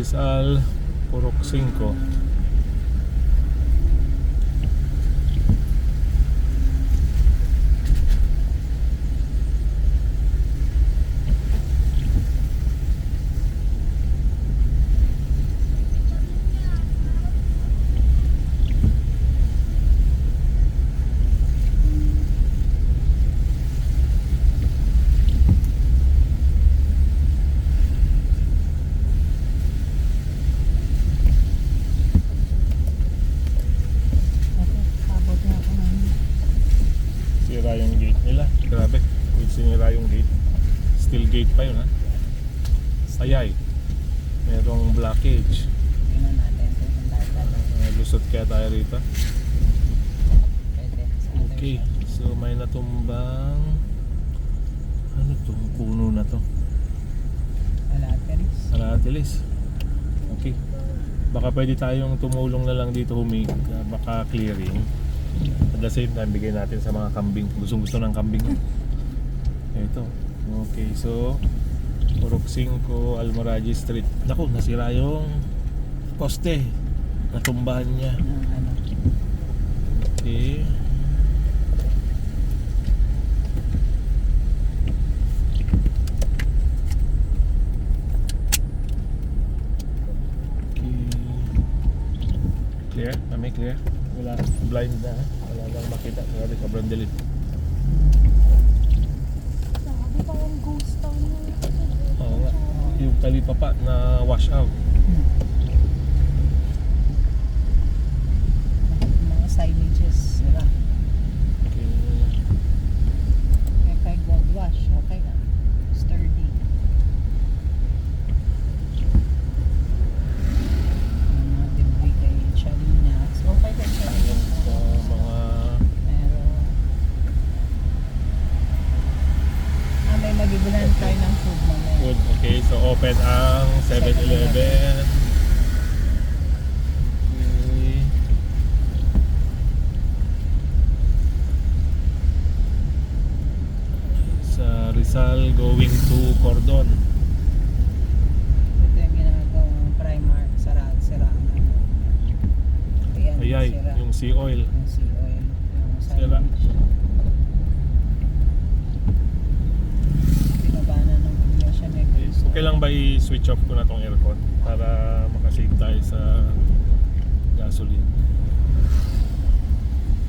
Rizal, Purok 5. Sira yung gate nila. Grabe, sinira yung gate. Steel gate pa yun ha. Sayay. Merong blockage. Tingnan natin kung tayo tayo. Lusot kaya tayo rito. Pwede. Sa other Okay, side. so may natumbang ano to, puno na to. Alateris. Aratilis. Okay. Baka pwede tayong tumulong na lang dito baka clearing. At the same time, bigay natin sa mga kambing. Gusto ng kambing yun. Ito. Okay, so Purok 5, Almoraji Street. Naku, nasira yung poste. Natumbahan niya. Ng ano. Okay. Clear? Kami clear? Wala. Blind na ha? Wala lang makita. Grabe, sobrang dilim. Sabi pa yung ghost town na. Oo nga. Yung talipapa na wash out. Mga signages. Sira. Okay. Kay gold wash. Okay na. Sturdy. Mga debris kay Charina. So, okay kay Charina. Yung mga Pero may magibulan tayo ng food mamaya. food. Okay, so open ang 7-Eleven. Okay. Sa Rizal going to Cordon. Ito yung ginagawang Primark. Sira ang ano. Ayan, Ayay, sira. yung sea oil. Yung sea oil. Yung Sira. signage. Pinabana ng Iglesia Negros. Okay lang ba i-switch off ko na tong aircon para makasave tayo sa gasoline?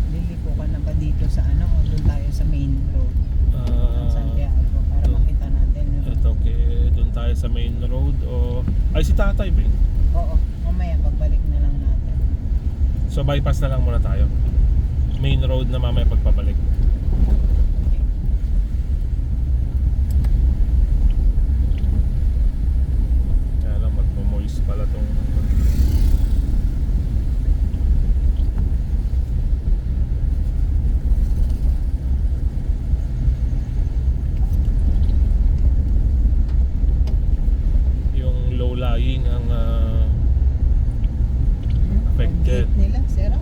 Liliko ka na ba dito sa ano o doon tayo sa main road ng Santiago para doon. makita natin yung... Ito, okay, doon tayo sa main road o... Ay, si Tatay ba? Oo, mamaya pagbalik na lang natin. So bypass na lang muna tayo. Main road na mamaya pagpabalik. Kaya lang magmo-moist pala tong... Yung low-lying ang affected. Ang gate nila, sira.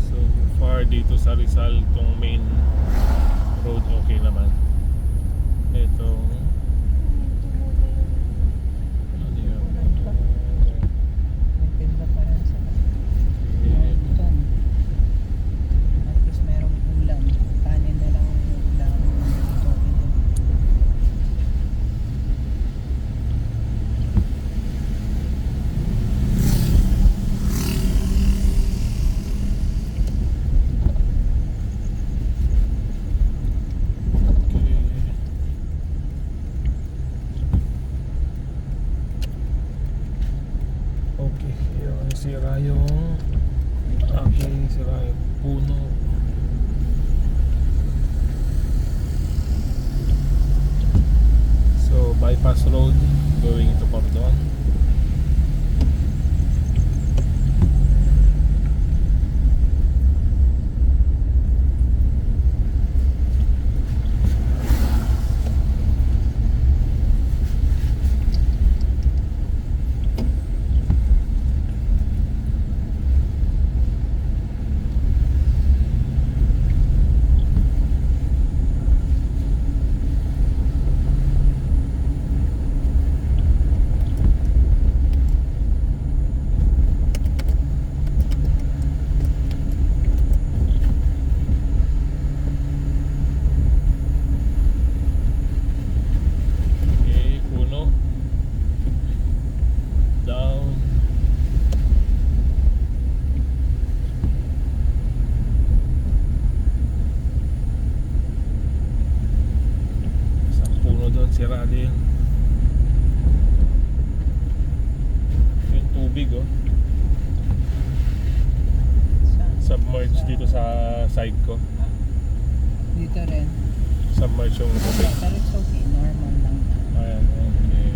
So far dito sa Rizal tong main road okay naman. Ito ano yun? May tinda pa rin sa doon. At least merong ulam. Kanin na lang ang ulam. Okay, yung sira yung sira yung puno. So bypass road going to Cordon. din. Yung tubig oh. Submerged dito sa side ko. Dito rin. Submerged yung tubig. Pero it's okay, normal lang. Ayan, okay.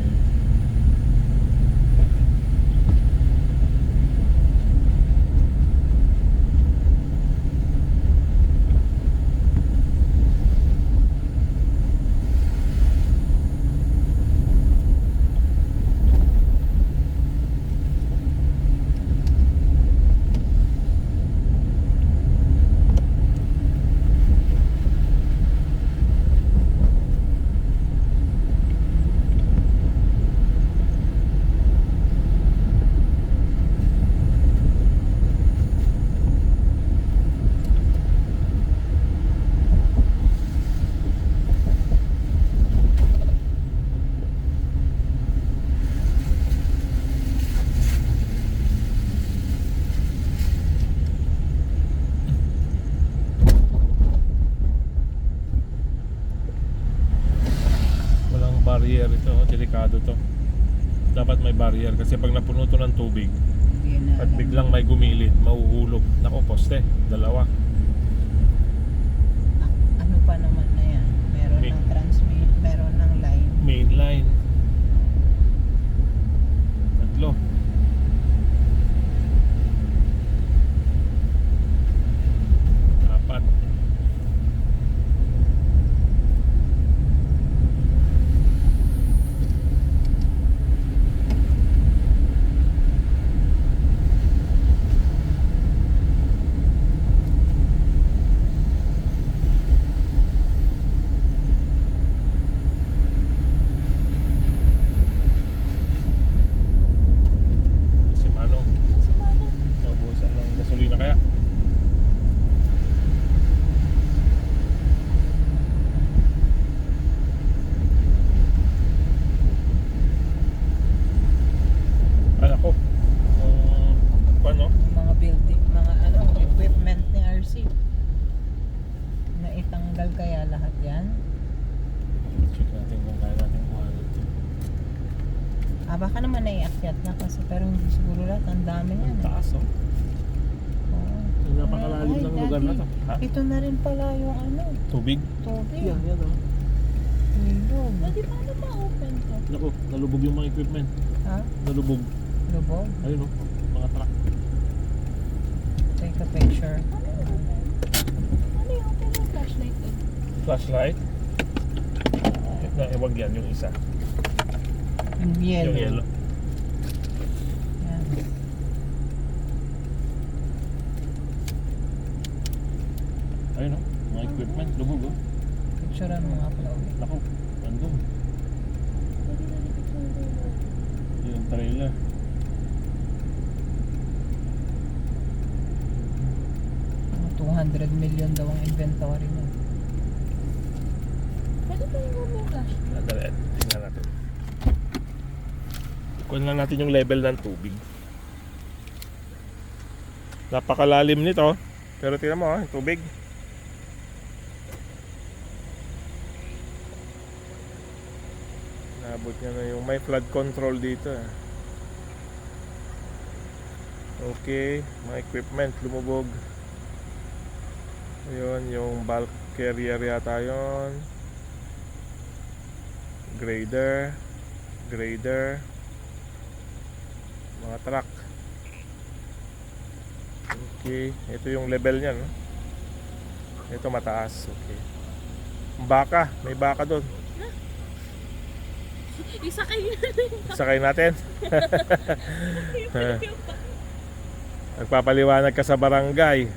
Walang barrier ito, delikado to. Dapat may barrier kasi pag napuno to ng tubig Hindi na at alam. biglang may gumilid, mahuhulog. Nako, poste, dalawa. Ano pa naman na yan? Meron May- ng transmit, meron ng line. Main line. Tatlo. Apat. Si Manong. Si Manong. Naubusan ng gasolina kaya. Anak ko. Paano? Yung mga building, mga ano, equipment ni RC. Naitanggal kaya lahat yan? Check natin kung kaya natin kuhanin ito. Baka naman naiakyat na kasi pero hindi siguro lahat. Ang dami yan. Ang taas oh. Oo. Yung napakalalim Ay, ng lugar na Daddy, to. Ha? Ito na rin pala yung ano, Tubig? tubig. Yan oh. Ilog. Pwede paano ma-open to? Naku, nalubog yung mga equipment. Ha? Nalubog. Lubog? Ayun oh, mga truck. Take a picture. Ano yung open? Ano yung open ng flashlight doon? Flashlight. Wag yan, yung isa. Yung yellow. Yung yellow. Yan. Ayun oh, mga equipment, lubog oh. Picturean mo nga pala ulit. Naku, nandun. Pwede na dipicture doon. Yung trailer. Mga 200 million daw ang inventory niya. Pwede pa yung flashlight. Nadali, tingnan natin. Kunin lang natin yung level ng tubig. Napakalalim nito. Pero tingnan mo yung tubig. Naabot niya na yung may flood control dito. Okay, mga equipment lumubog. Ayun, yung bulk carrier yata yun. Grader, mga truck. Okay, ito yung level niya, no? Ito mataas, okay. Baka, may baka doon. Isa kayo. Sakay natin. Nagpapaliwanag ka sa barangay.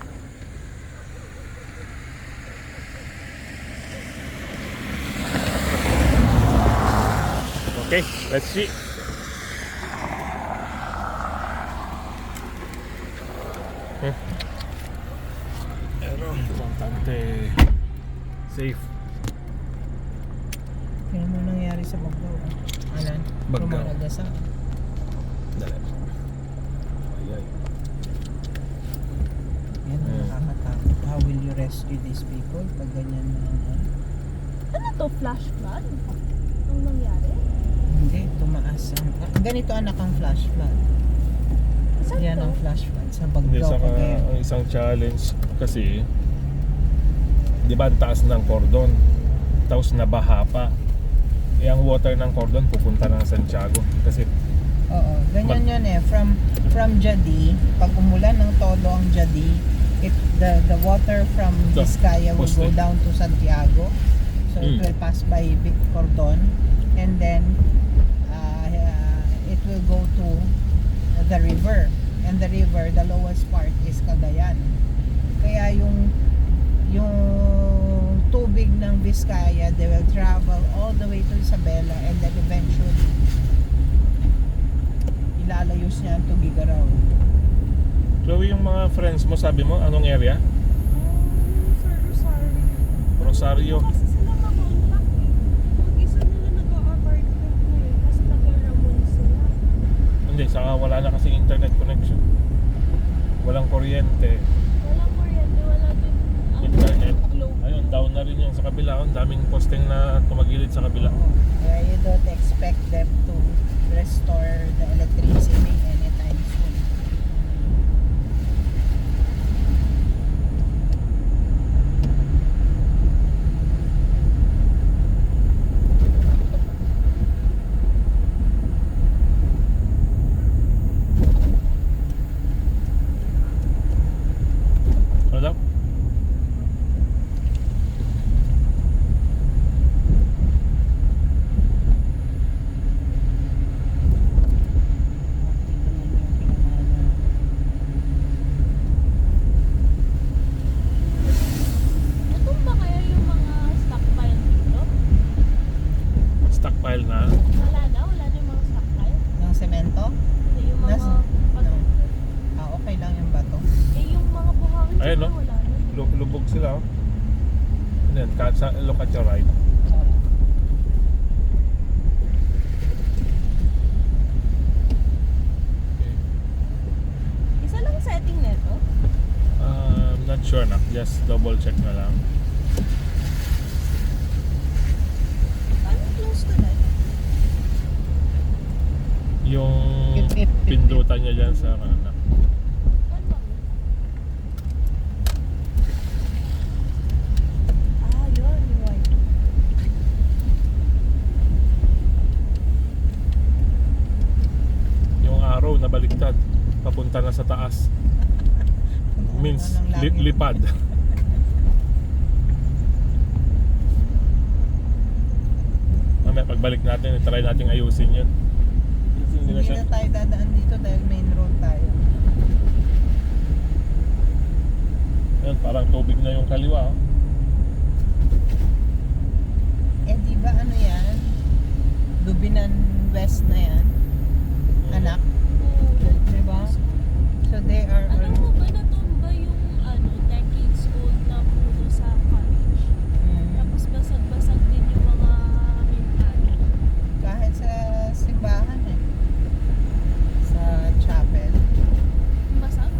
Okay, let's see. Ano, importante. Safe. Yan mo nangyari sa Bagdaw. Alan? Bagdaw. Lumalagasan. Dali. Ayay. Yan ang nakakatakot. How will you rescue these people pag ganyan na ang ano? Ano to? Flash flood? Ang nangyari? Hindi, tumaas ang... ganito anak ang flash flood. Saan Yan to? ang flash flood sa Hindi, Bagyo. saka ang isang challenge kasi, di ba ang taas ng cordon, tapos nabaha pa. Ang water ng cordon pupunta ng Santiago kasi Oo, ganyan yun eh. From Jadi, pag umulan ng todo ang Jadi, the water from Ito, Vizcaya will go poste. down to Santiago. So it will pass by Cordon, and then it will go to the river. And the river, the lowest part is Cagayan. Kaya yung tubig ng Vizcaya, they will travel all the way to Isabela, and then eventually ilalayos niya ang Tugigaraw. Chloe, yung mga friends mo, sabi mo, anong area? Sir Rosario. Rosario. Kasi sila makontak eh. Mag-isa nila nag-apartment ngayon kasi taga-Ramon sila. Hindi, saka wala na kasing internet connection. Walang kuryente. Walang kuryente, wala din ang Internet. globe. Ayun, down na rin yung sa kabila. Ang daming posting na tumagilid sa kabila. Kaya you don't expect them to restore the electricity anytime soon. Ano daw? Natumba kaya yung mga stockpile dito? Stockpile na. Wala na yung mga stockpile. Ng semento? Hindi, yung mga Nas- pato. Okay lang yung bato. Eh yung mga buhangin Ayun, siguro no? wala na. Lubog sila, oh. And then, look at your right. Sorry. Okay. Isa lang setting neto. Not sure na. Just double check na lang. Paano close to that? Yung Pip, pip, pip, pindutan niya dyan sa kanan. Ano? Yun, yung white. Yung arrow na baliktad. Papunta na sa taas. Means Ano ng langit? lipad. Mamaya pagbalik natin, try natin ayusin yun. Hindi na Hindi siya. na tayo dadaan dito dahil main road tayo. Ayun, parang tubig na yung kaliwa. Oh. Eh di ba ano yan? Dubinan West na yan. Anak, di ba? So they are Alam mo ba natumba yung decades old na puno sa college? Tapos basag-basag din yung mga bintana. kahit sa simbahan eh. Sa chapel. Basag?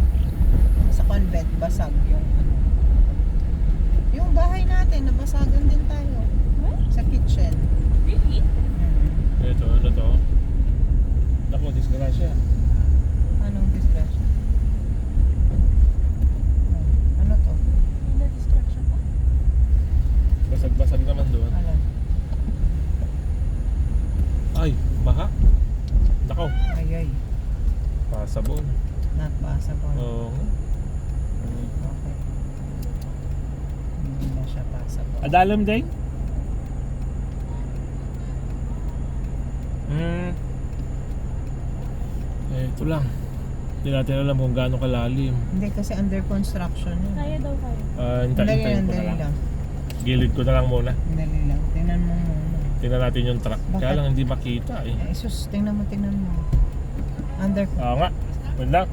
Sa convent, basag yung ano. Yung bahay natin, nabasagan din tayo. What? Sa kitchen. Really? Ito, ano to? Naku, disgrasya. Anong disgrasya? Ano to? May na-distraction pa. Basag-basag naman doon. Ano? Ay, baha. Nako, Ayay. pasabon. Not passable. Oo. Okay. Hindi na siya passable. Adalam day? Ito lang. Hindi natin alam kung gaano kalalim. Hindi kasi under construction yun. Kaya daw kayo. Dali Hintayin ko na dali lang. lang. Gilid ko na lang muna. Dali lang. Tingnan mo muna. Tingnan natin yung truck. Kaya Bakit? lang hindi makita eh. Eh, sus, tingnan mo. Under. Oo nga. Wala lang.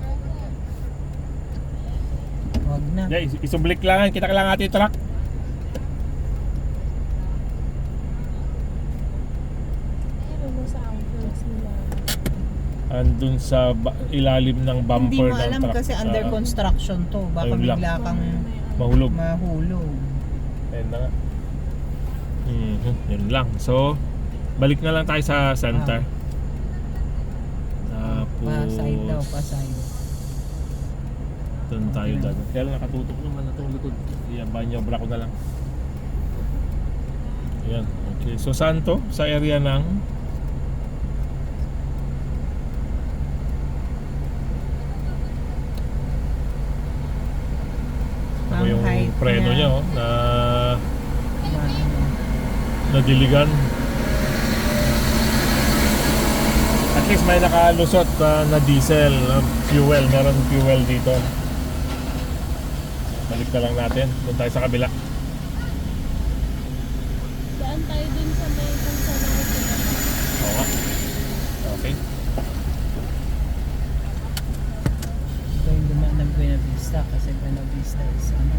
Wag na. Hindi, isublik lang. Kita ka lang natin yung truck. Pero nasa anchors nila. Andun sa ilalim ng Hindi bumper mo ng alam truck. kasi under Ah, construction to. Baka Ayun lang. bigla kang mahulog. mahulog. Ayun na nga. Yun lang. So, Balik na lang tayo sa center. Pa-side daw, Tapos pa-side. doon tayo dati. Kaya lang nakatutok naman na itong likod. Ayan, banyobra ko na lang. Ayan, okay. So saan to? Sa area ng ano Ang yung height preno niya oh, na Ano? nadiligan. At least may nakalusot na diesel, fuel. Meron fuel dito. Balik na lang natin. Doon tayo sa kabila. Daan tayo dun sa may kung saan ako pinaka. Oo nga. Okay. Ito yung dumaan ng Buena Vista kasi Buena Vista is ano.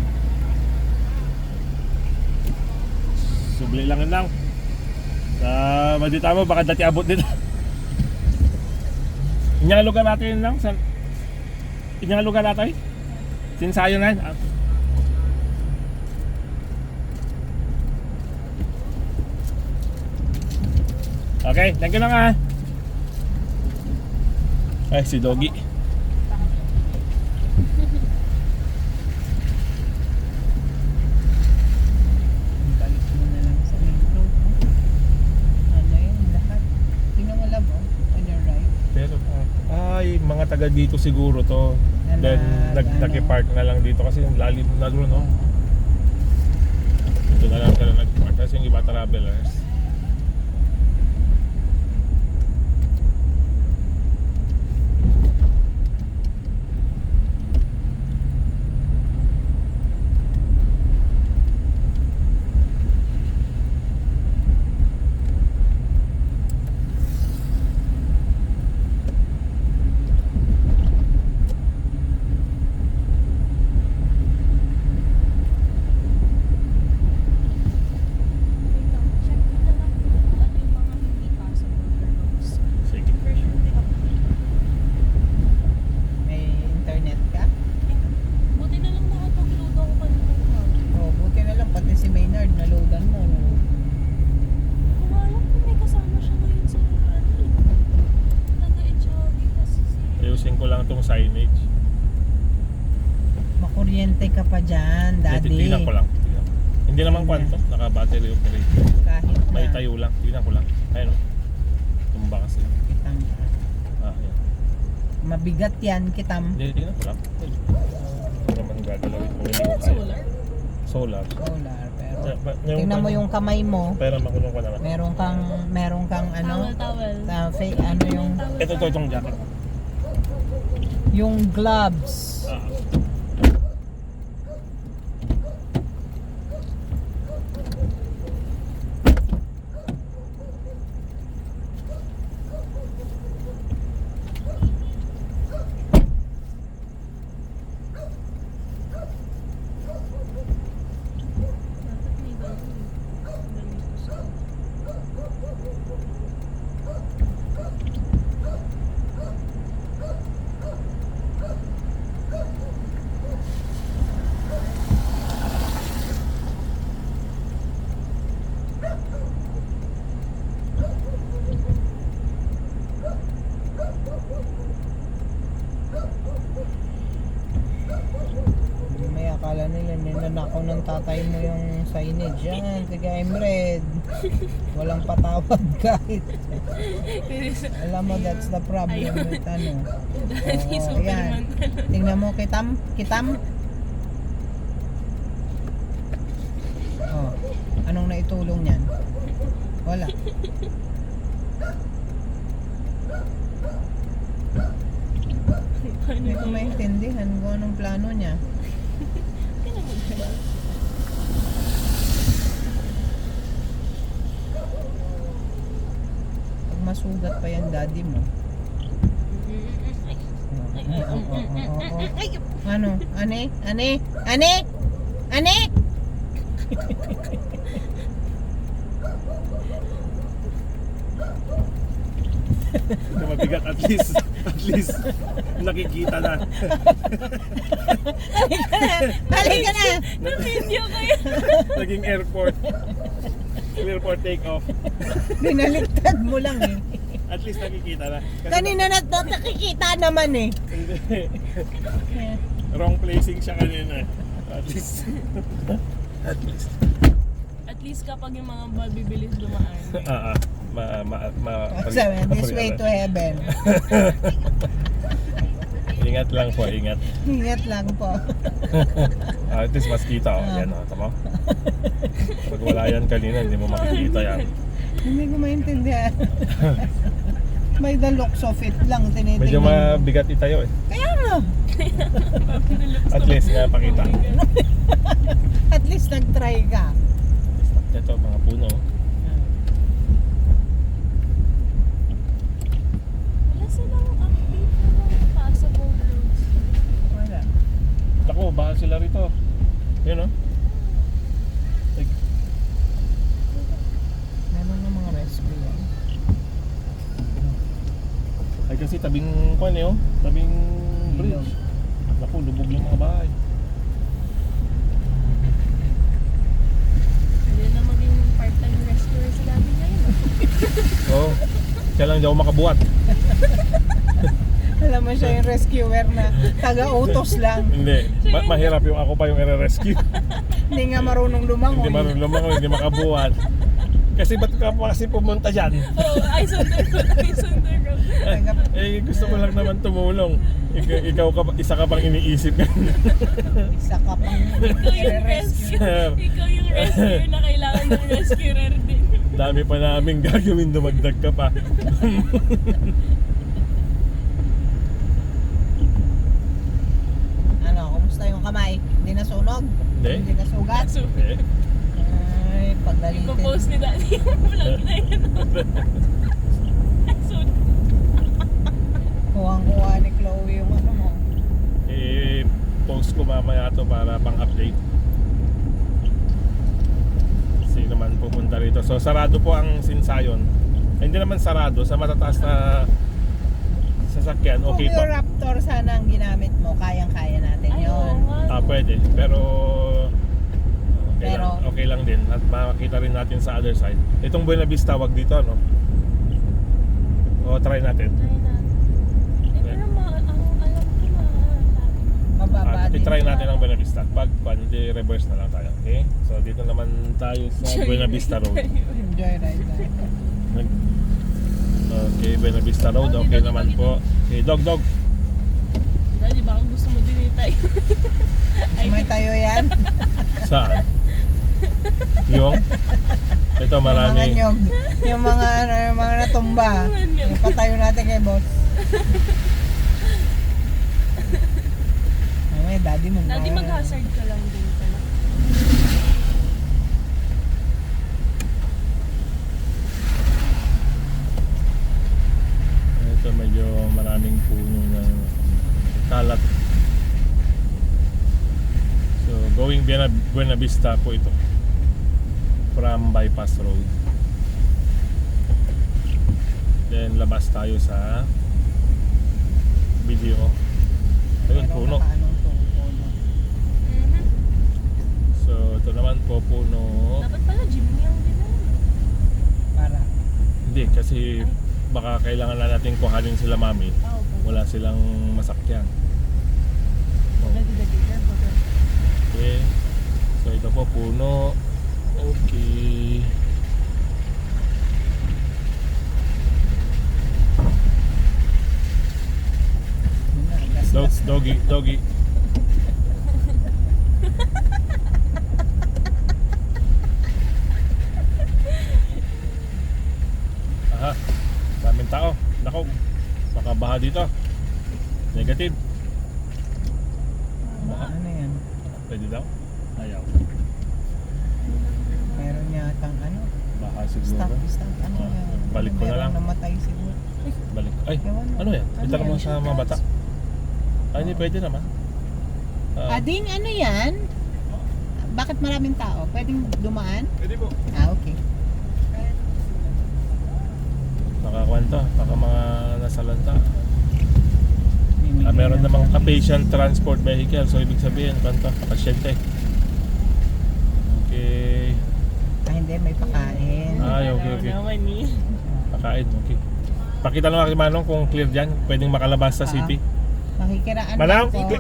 Subli lang yun lang. Madita mo, baka dati abot din. Inyang lugar natin yun lang. Inyang lugar natin. Sinsayo na yun. Okay, thank you lang ah. Ay, si Doggy. Balik mo na lang sa main road. Ano yun, lahat. Tingnan mo lang on your right. Pero ay, mga taga dito siguro to. Then nag-park na lang dito kasi yung lalim na doon, no? Dito na lang sila nag-park. Kasi yung iba travelers. Wait lang, check ko na lang kung ano yung mga hindi passable roads. Sige. For sure may update. May internet ka? Buti na lang nakapag-load ako kanina. Oh, buti na lang pati si Maynard naloadan mo. No? Kung alam ko may kasama siya ngayon sa ano eh. Taga-Echavi kasi si... Ayusin ko lang itong signage. Makuryente ka pa dyan, daddy. Tingnan ko lang. Tingnan ko. Hindi naman kwanto. Naka-battery operated. Kahit na. May tayo lang. Tingnan ko lang. Ayun. Tumba kasi. Kitam. Yan. Mabigat yan, kitam. Hindi, tingnan ko lang. Ito naman gagalawin ko. Hindi ko kaya. Solar? Solar. Solar, pero Ngayon tingnan mo pa- yung kamay mo. Pera makulong ko naman. Meron kang ano? Towel. Fake, ano yung Itong jacket. yung gloves. Dapat may ganun. Ganito sa... May akala nila ninanakaw ng tatay mo yung signage. Yan, tiga Emred. Walang patawad kahit. Alam mo, that's the problem with ano. Daddy Oo, Superman yan. ka na. Tingnan mo, kitam. Oh, anong naitulong niyan? Wala. Hindi ko maintindihan kung anong plano niya. Pag masugat pa yan daddy mo. Ano? Ane? Na mabigat at least nakikita na. Halika na! Na-video kayo. Naging airport. Clear for take off. Binaliktad mo lang eh. At least nakikita na. Kasi Kanina nakikita naman eh. Hindi. Wrong placing siya kanina. At least. At least. At least kapag yung mga mabibilis dumaan. Sabi, this way to heaven. Ingat lang po, ingat. Ingat lang po. At least mas kita oh. Yan oh, tama? Pag wala yan kanina, hindi mo makikita yan. Hindi ko maintindihan. By the looks of it lang, tinitingnan. Medyo mabigat itayo eh. Kaya nga. At least napakita. At least nag-try ka. Ito mga puno. Wala silang update na mga passable roads. Wala. Ako, bahal sila rito. Yun oh. Meron ng mga rescue yan. Ay kasi tabing kwan eh oh. Tabing bridge. Naku, lubog yung mga bahay. Hindi na maging part-time rescuer si Gabi ngayon. Oo. Kaya lang di ako makabuhat. Alam mo siya yung rescuer na taga-utos lang. Hindi. Mahirap yung ako pa yung i-rescue. Hindi nga marunong lumangoy. Hindi marunong lumangoy, hindi makabuhat. Kasi ba't ka pa kasi pumunta dyan? Oo, ice on the road. Ice on the road. Eh gusto ko lang naman tumulong. Ikaw ka, isa ka pang iniisip. Isa ka pang Ikaw yung rescue. rescuer. Ikaw yung rescuer na kailangan ng rescuer din. Dami pa namin gagawin, dumagdag ka pa. Ano, kumusta yung kamay? Hindi nasunog? Hindi. Hindi nasugat? So, Eh, Ay, pagdalitin. ipopost ni Daddy yung vlog na yun. So, Kuwang-kuha ni Chloe yung ano mo. post ko mamaya to para pang-update. Kasi naman pupunta rito. So sarado po ang Sinsayon. Ay, hindi naman sarado, sa matataas na sasakyan, okay Kung pa. yung Raptor sana ang ginamit mo, kayang-kaya natin ay, oo yun. nga. Pwede, pero Pero- okay lang din at makakita rin natin sa other side. Itong Buena Vista, wag dito, no? O, try natin. Try natin. Eh, pero alam ko Mababa din. I-try natin ang Buena Vista. Pag hindi, reverse na lang tayo. Okay? So, dito naman tayo sa Buena Vista Road. Enjoy ride tayo. Okay, Buena Vista Road. Okay naman po. Okay, dog. Daddy, baka gusto mo din itay. May tayo yan. Saan? Yung? Ito Yung mga marami. nyog. Yung mga, ano, yung mga natumba. Yung patayo natin kay boss. Ay, daddy mo. Daddy, mag-hazard ka lang din pala. Ito medyo maraming puno ng kalat. So, going Buena Vista po ito. From Bypass Road. Then, labas tayo sa video. Ayun, puno. So, ito naman po puno. Dapat pala Jimmy ang dinala. Para. Hindi, kasi baka kailangan na natin kuhanin sila mami. Wala silang masakyan. Oh. Okay. So ito po puno. Okay. Doggy. Aha. Daming tao. Nako. Baka baha dito. Negative. Ano yan? Pwede daw? Ayaw. Meron yatang ano? Baha siguro. Stop. Ano Ah, yan? balik ko na lang. Merong namatay siguro. Balik. Ay, Ewan mo. ano yan? Ano Itanong mo yan? sa mga bata. Ay, hindi pwede naman. Ading, ano yan? Bakit maraming tao? Pwedeng dumaan? Pwede po. Okay. Nakakwento. Baka mga nasalanta. Meron namang ka-patient transport vehicle. So, ibig sabihin, kwento, pasyente. Okay. hindi, may pakain. Ay, okay, okay. Naman eh. Pakain, okay. Pakita lang kay Manong kung clear dyan. Pwedeng makalabas sa city. Makikiraan Manang, lang po.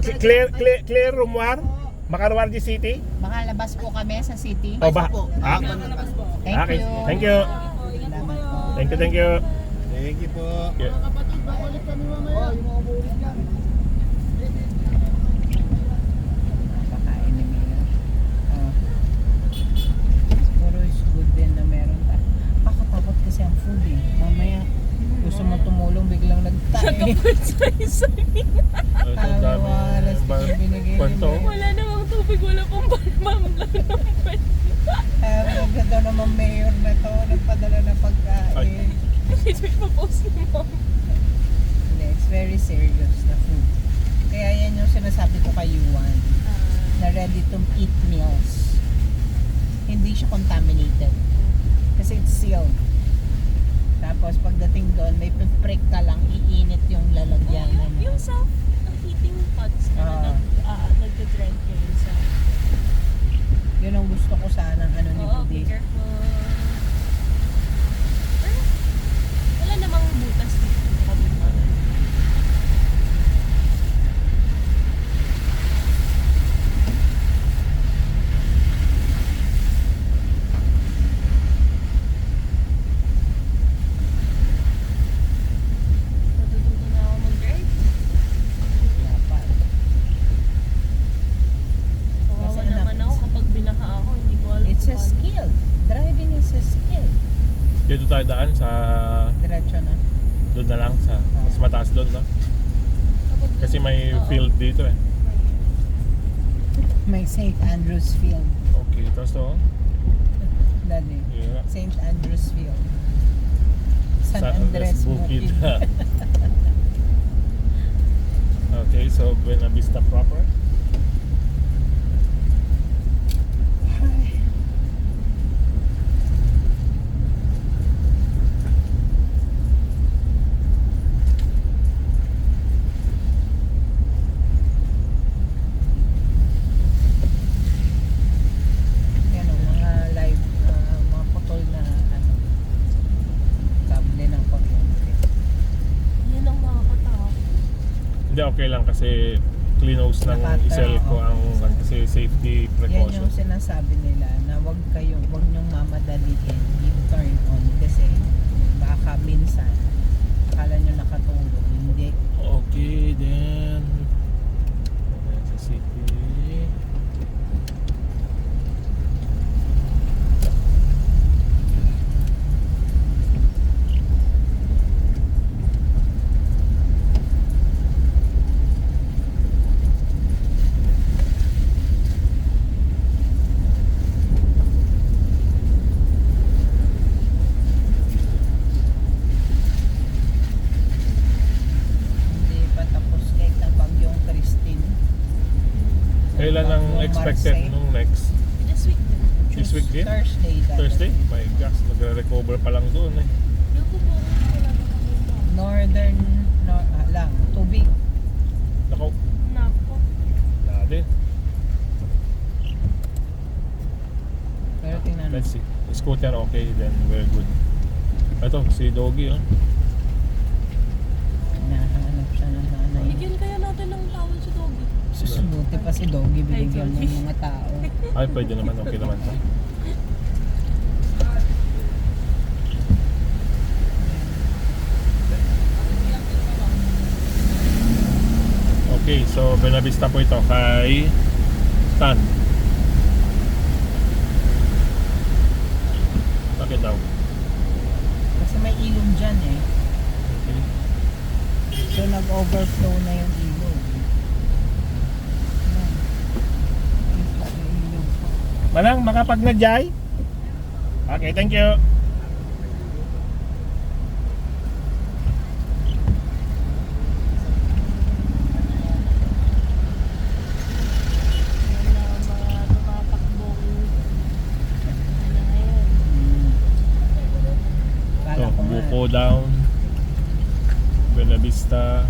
clear Rumwar? Makarwar di city? Makalabas po kami sa city. O ba? Ah, Thank okay. you. Thank you. Salamat po. Thank you, thank you. Thank you po. Yeah. Pakain ni Mia. Oh. Siguro is good din na meron tayo. Kakatakot kasi ang food eh. Mamaya gusto mo tumulong biglang nagtayo. Alas yung binigay ni Kwento. Mia. Wala namang tubig, wala pang barmam. Ang ganda naman mayor na to, nagpadala ng pagkain. Ito yung papost ni mom. Hindi, it's very serious na food. Kaya yan yung sinasabi ko kay Yuan, na ready to eat meals. Hindi siya contaminated. Kasi it's sealed. Tapos pagdating doon, may prick ka lang, iinit yung lalagyan. Yung self-heating pots na nag-trend kayo sa... Yun ang gusto ko sana ano ni Oo, be Budi. careful. Pero, wala namang butas dito. Natututo na ako mag-drive. Dapat. Kawawa Kasi naman ako kapag binaha ako. Hindi ko alam It's a kung paano. skill. Driving is a skill. Dito tayo daan sa... Diretso na. Doon na lang sa... Mas mataas doon, no? Kapag- Kasi may Oo. field dito eh. May St. Andrews Field. Okay, tapos to. Dali. Yeah. St. Andrews Field. San San Andres Bukid. Bukid. Okay, so Buena Vista proper. Yan o, mga live, mga putol na ano, kable ng kuryente. Yan ang makakatakot. Hindi, okay lang kasi cleanose ng Nakata- isel ko oo. ang kasi safety Yan precaution. yung sinasabi nila na wag nyong mamadaliin, i-turn on kasi baka minsan akala nyo nakatulog, hindi. Okay, then sa city. Hindi pa tapos kahit ng bagyong Christine. Kailan ang Bagyong expected Marce. nung next? This week din. This week din? Thursday. dapat. Thursday? My gosh, nagre-recover pa lang doon eh. Yung ko po, wala na nakita. Northern lang, tubig. Nako, Nako. na din. Pero tingnan mo. Let's see. Scooter okay, then we're good. Ito, si Doggy oh. Nahanap siya ng nanay. Bigyan kaya natin ng tawad si Doggy. Susubuti pa si Doggy, binigyan ng mga tao. Ay, pwede naman, okay naman to. Okay, so Buena Vista po ito kay Stan. Bakit daw? Kasi may ilog dyan eh. Okay. So nag-overflow na yung ilog. Ayan. Yung ilog po. Manang, makapag na jay? Okay, thank you. Yan na mga tumatakbong ano ngayon. Kala So, ko nga. Buko down. Buena Vista.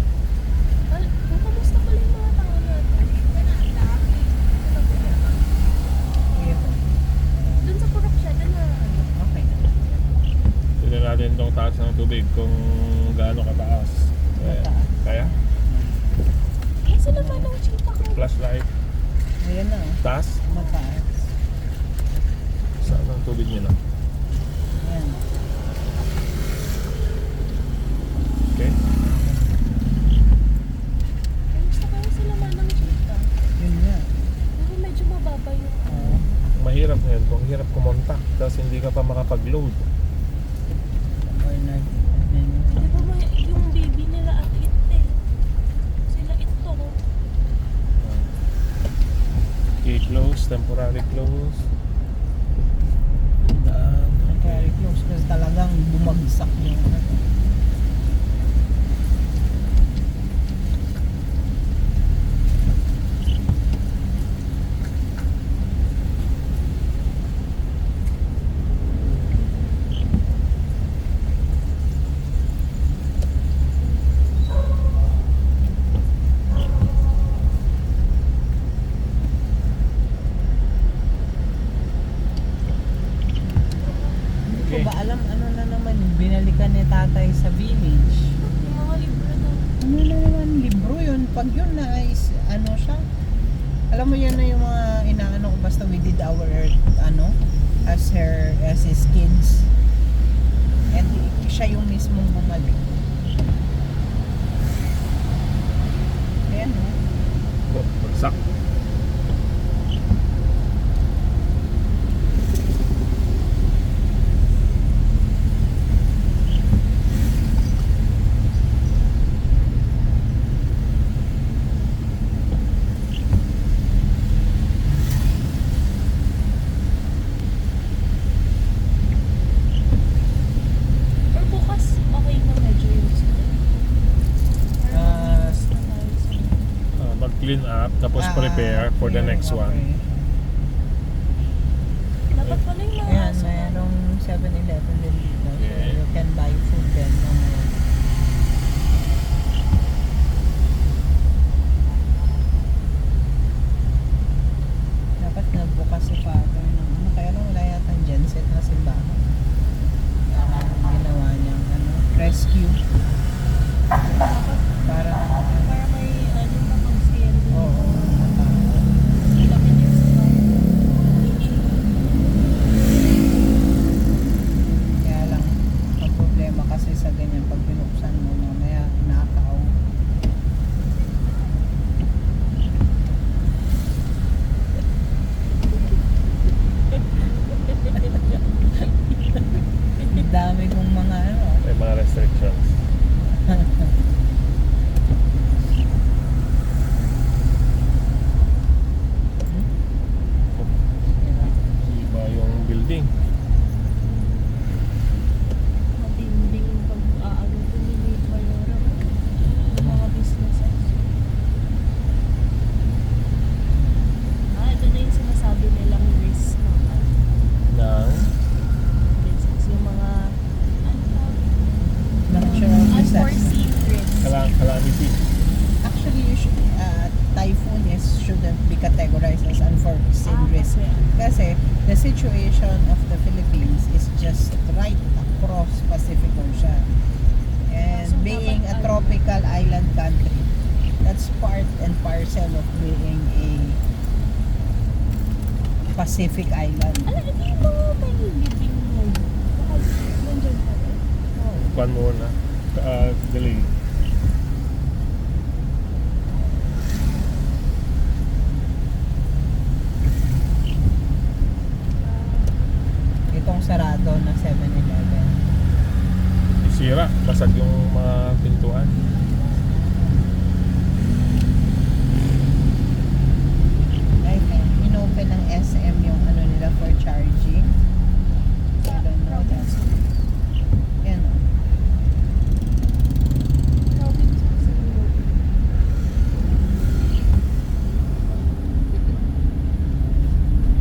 Kamusta pala yung mga tao natin? Ayun. Doon sa Purok siya, doon na tubig kung gaano kataas. Mataas. Kaya? Nasa naman ang cheetah ko. Flashlight. Ayan na, oh. Taas? Mataas. Saan ang tubig nila? Ayan. Okay. Kamusta kaya sila man ng cheetah? Yun nga. Pero medyo mababa yung Oo. Mahirap ngayon kung hirap kumontak tapos hindi ka pa makapag-load. Or nag... Di ba yung baby nila at it eh. Sila ito. Okay, close, temporary close. Very close kasi talagang bumagsak yung ano. Hindi ko Okay. ba alam ano na naman yung binalikan ni tatay sa village. Yung mga libro daw. Ano na naman libro yun? Pag yun na is ano siya? Alam mo yan na yung mga inaano ko basta we did our ano as his kids. And siya yung mismong bumalik. Ayan o. Oh, bagsak. Or bukas, okay na medyo yung sila. Ah, Mag-clean up tapos prepare for the next one. Dapat pala yung mga Ayan, aso na- mayroong 7-Eleven din dito. So Yeah. you can buy food then. Dapat nagbukas si father ng ano, kaya lang wala yatang genset na simbahan. Ginawa niyang ano, rescue. Dapat Para para may ano na pag-sale. oo. Laki niya sa Kaya lang, ang problema kasi sa ganyan, pag binuksan mo, mamaya nakaw. Dami kong mga ano. May mga restrictions. Iba yung building. matinding pag-aano ni Mayora ng mga businesses. Ito na yung sinasabi nilang risk ng Ng business. Yung mga Natural disaster. unforeseen risk. calamity. Actually, typhoon shouldn't be categorized as unforeseen risk. Kasi the situation of the Philippines is just right across Pacific Ocean. And So, being a dapat tropical island country, that's part and parcel of being a Pacific island. Alam, ito yung mga may living ngayon. Baka nandyan pa rin. Kuan muna. Galing. Itong sarado na 7-Eleven. Isira. Basag yung mga pintuan. I think inopen ng SM yung ano nila for charging. I don't know that. Yan o. Robinson Zero.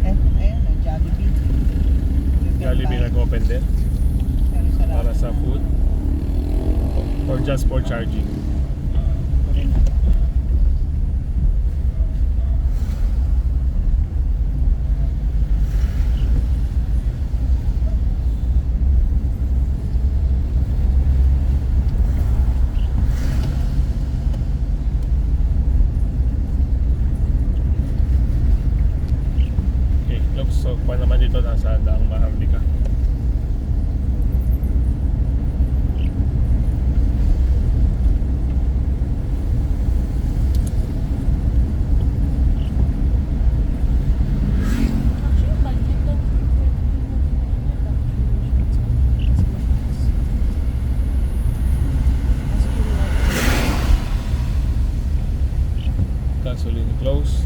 Ayun o, Jollibee. You can Jollibee buy. nag-open din Pero sarado para sa na. food or just for charging. pa naman dito nasa Daang Maharlika. Actually, budget lang. Gasoline close.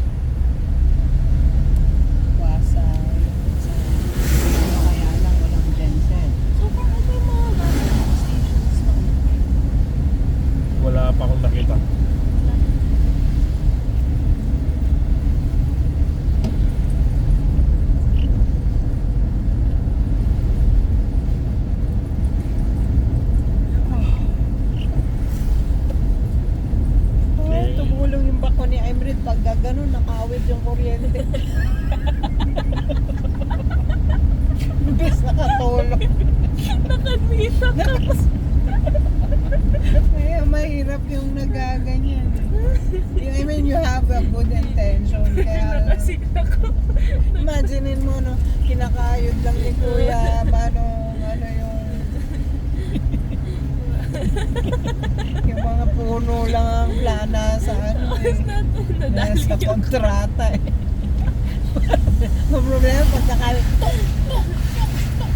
Wasay. Ano kaya lang, walang genset. So far, ano yung mga gasoline stations na Wala pa akong nakita. Oh, tumulong yung bako ni Imred pag gano'n, nakawid yung kuryente. Imbes nakatulong. Nakadmita ka. Kaya mahirap yung nagaganyan. I mean, you have a good intention. Kaya, Nakasig ako. imaginein mo, no, kinakayod lang ni Kuya, ano yung mga puno lang ang plana sa ano eh. Nasa kontrata eh. Ang problema pag nakawid,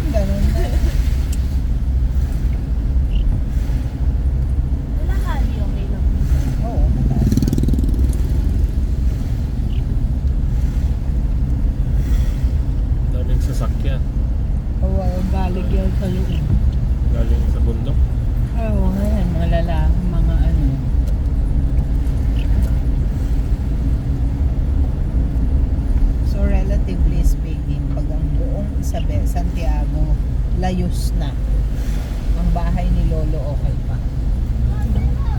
ganun na. Wala kali, okay lang. Oo, mataas. Daming sasakyan. Oo, galig yan sa loob. Galing sa bundok. Oo, ngayon, mga lalaki, mga ano. So, relatively speaking, pag ang buong Santiago, layos na. Ang bahay ni Lolo okay pa.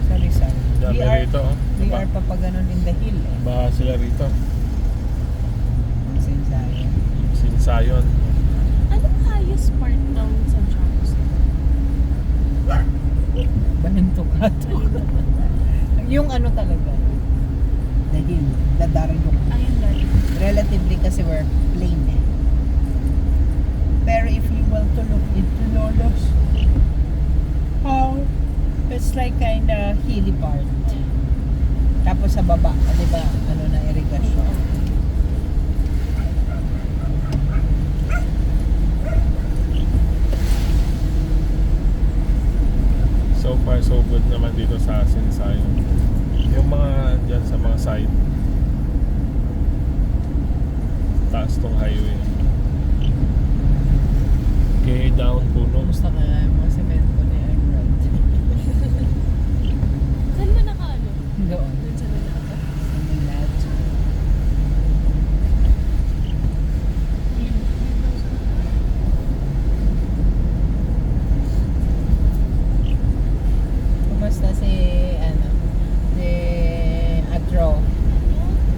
Sa Rizal. Dami rito. Oh. We are pa pa ganun in the hill eh. Baha sila rito. Sinsayan. Sinsayon. Anong highest part ng Santiago City? Banintukat. Yung ano talaga. The hill. The Daryok. Ayun lang. Relatively kasi we're plain eh. Pero if you will to look into Lolo's, it's like kinda hilly part. Tapos sa baba, di ba, ano na irigasyon. So far so good naman dito sa Sinsayon. Yung mga dyan sa mga side. Taas tong highway. Okay, down puno. Kumusta ka yung mga semento ni Emerald? Saan ba nakaano? Doon. Doon sa Manila? Sa Milad. Kumusta si, ano, si Adro?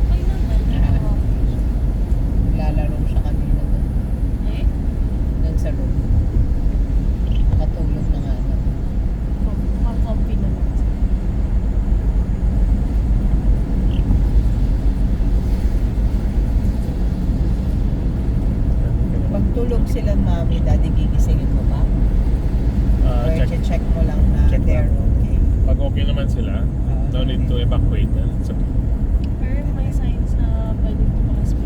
Okay naman. Lalaro siya kanina doon. Eh? Doon sa room. Nakatulog na nga ano. Mukhang comfy naman. Pag tulog sila mami, daddy, gigisingin mo ba? Or Check. check mo lang na Check they're okay. Pag okay naman sila, no need to evacuate. It's okay. Pero may signs na pwede tumakas pa.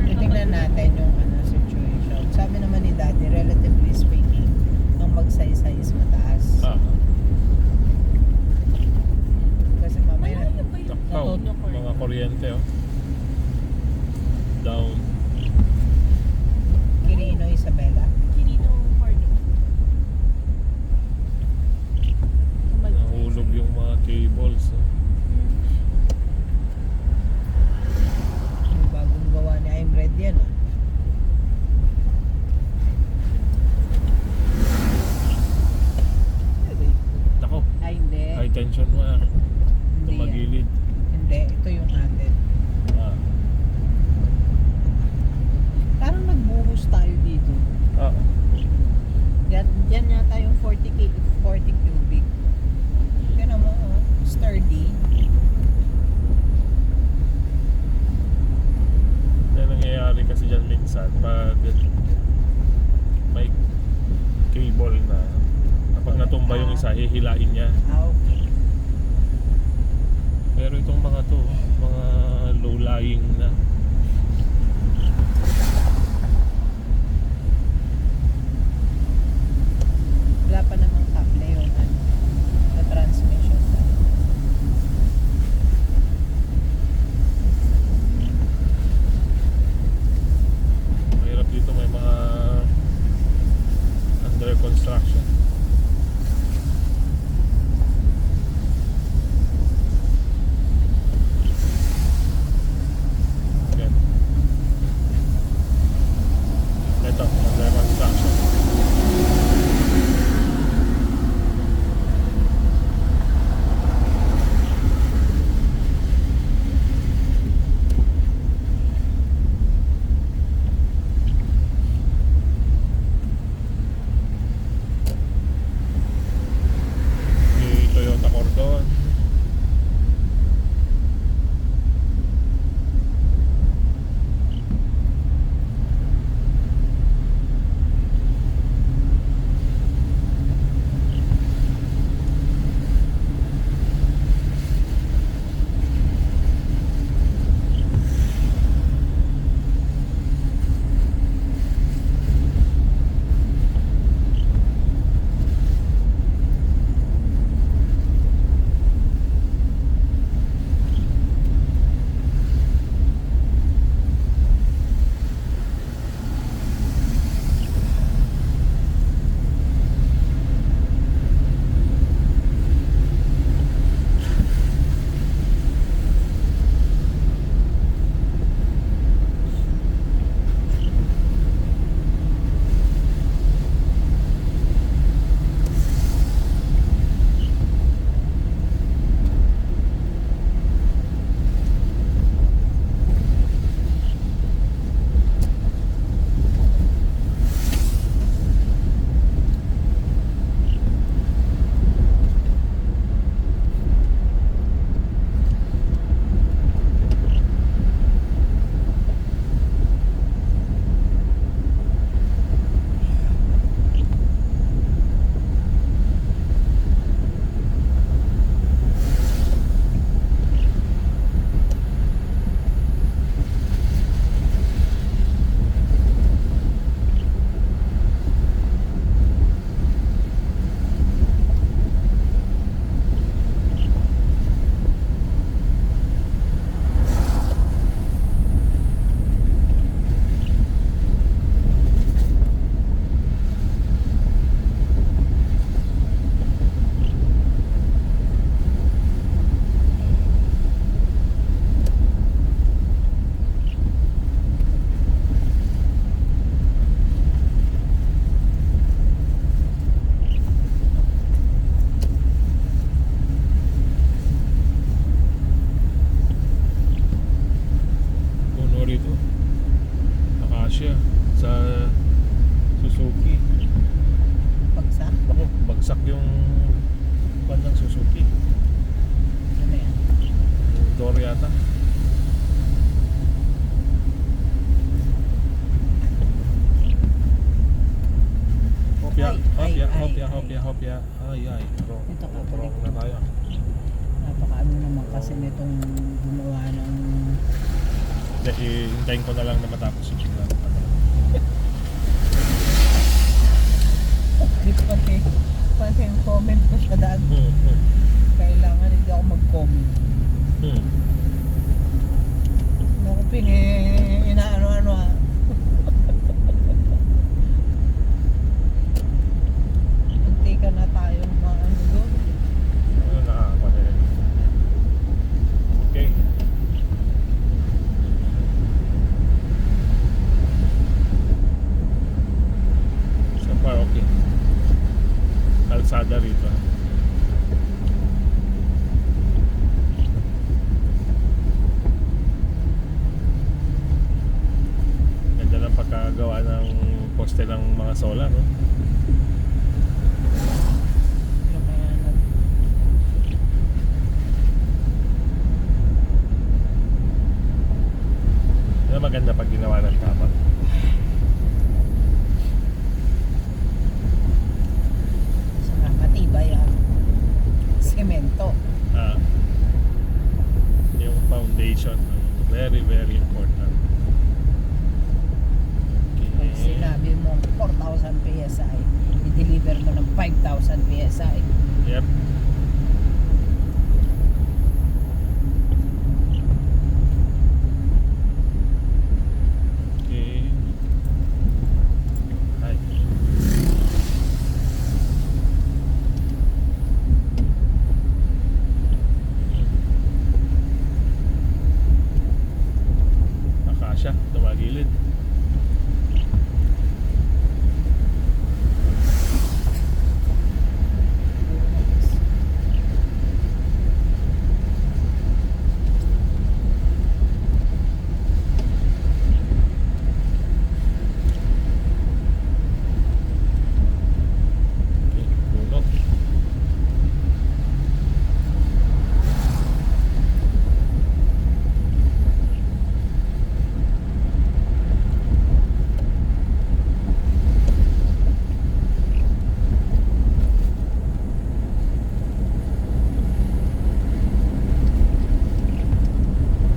Titingnan natin yung ano, situation. Sabi naman ni daddy, relatively speaking, ang magsaysay is mataas. Kasi mamaya, Malayo ba yung Takaw, Tono Corner? mga kuryente oh. Down. Quirino, Isabela. Quirino Corner. Nahulog yung mga cables. Oh. May bagong gawa ni Imred yan ah. Nako, Ay, hindi. high tension mo ah. Hindi yan. Tumagilid. Hindi, ito yung atin. Ah. Parang nagbuhos tayo dito. Ah. Yan yata yung 40 cubic. Kaya mo, oh, sturdy. Laying na. Wala pa namang kable yung ano, na transmission. Mahirap dito, may mga under construction. Yan. Ito, under construction. Yung Toyota Cordon. Puno rito. Akasya sa Suzuki. Pagsak? Ako, bagsak yung pan ng Suzuki. Ano yan? Yung door yata. Hopya, Ay, hopya, ay, hopya, ay. hopya, hopya. Ay, ay. Ito ka, Wrong na tayo. Napakaano naman kasi nitong gumawa ng Hindi, hintayin ko na lang na matapos yung signal. pati yung comment ko sa daan. Hmm, hmm, Kailangan hindi ako mag-comment. hmm. Naku, inaano-ano ah. Antika na tayong mga ano doon. Ano na, pare. Okay. So far, okay. Kalsada rito. Ganda ng pagkagawa ng poste ng mga solar, no? Ano kaya nag... Ano maganda pag ginawa ng tama. Saka matibay ang semento. Ah, yung foundation. Very, very important. Pag Okay. sinabi mo 4,000 PSI, i-deliver mo ng 5,000 PSI. Yep. Okay. Hi. Akasya, tumagilid. Okay, puno.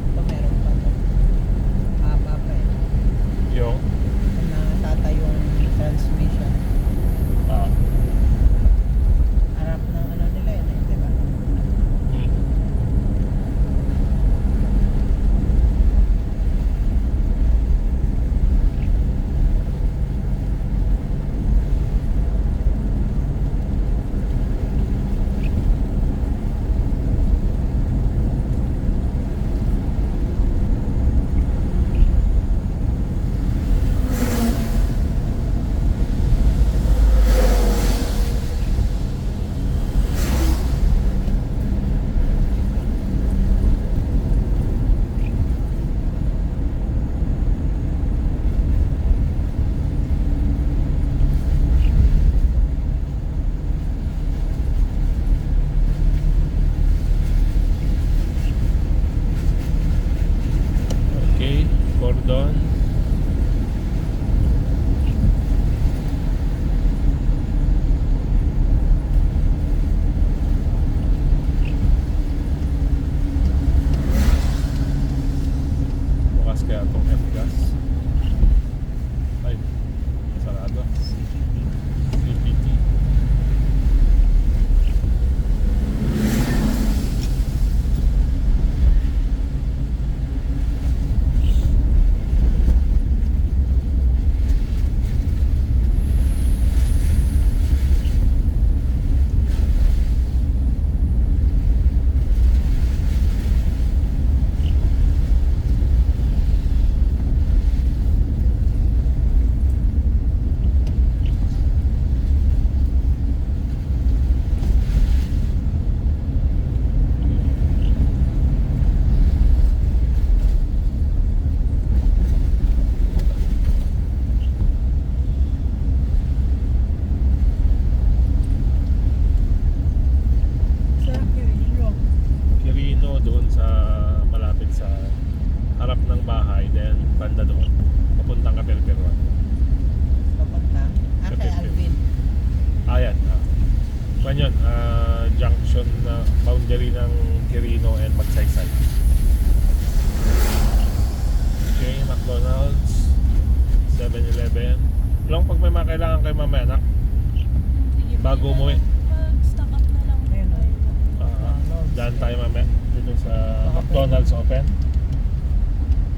Ito meron pa to. Haba pa eh. Yung Kung natatayong transmission. ah. Harap ng ano nila yun eh, di ba? Hmm. Okay, cordon. Bukas kaya itong F-gas. Ay, sarado. CPT. Sa Quirino. Quirino doon sa malapit sa harap ng bahay, then banda doon papuntang Kapelperuan. Papunta. Kay Kapit. Alvin. Ayan. Kwan yun, junction na boundary ng Quirino and Magsaysay. Okay, McDonald's, 7-Eleven. Long pag may mga kailangan kayo mamaya na, Sige, bago pwede umuwi. mag-stock up na lang Ayun, tayo. daan tayo mamaya dito sa McDonald's open.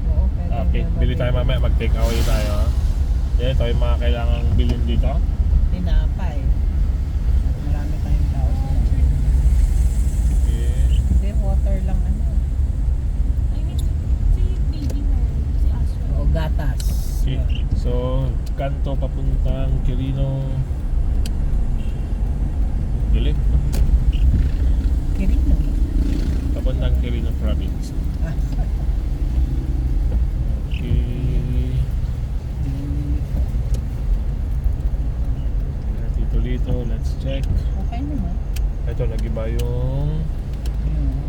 Oo, pwede. Okay, bili tayo mamaya, mag-take away tayo. Yan, ito yung mga kailangang bilhin dito. Tinapay. Marami tayong tao. Okay. Hindi, water lang ano. I mean, si baby na si Aswa. O gatas. Okay. So, kanto papuntang Quirino. Galing. Quirino. Papuntang Quirino Province. Ah, Okay. Tito Lito, let's check. okay naman. Ito, nag-iba yung Hmm.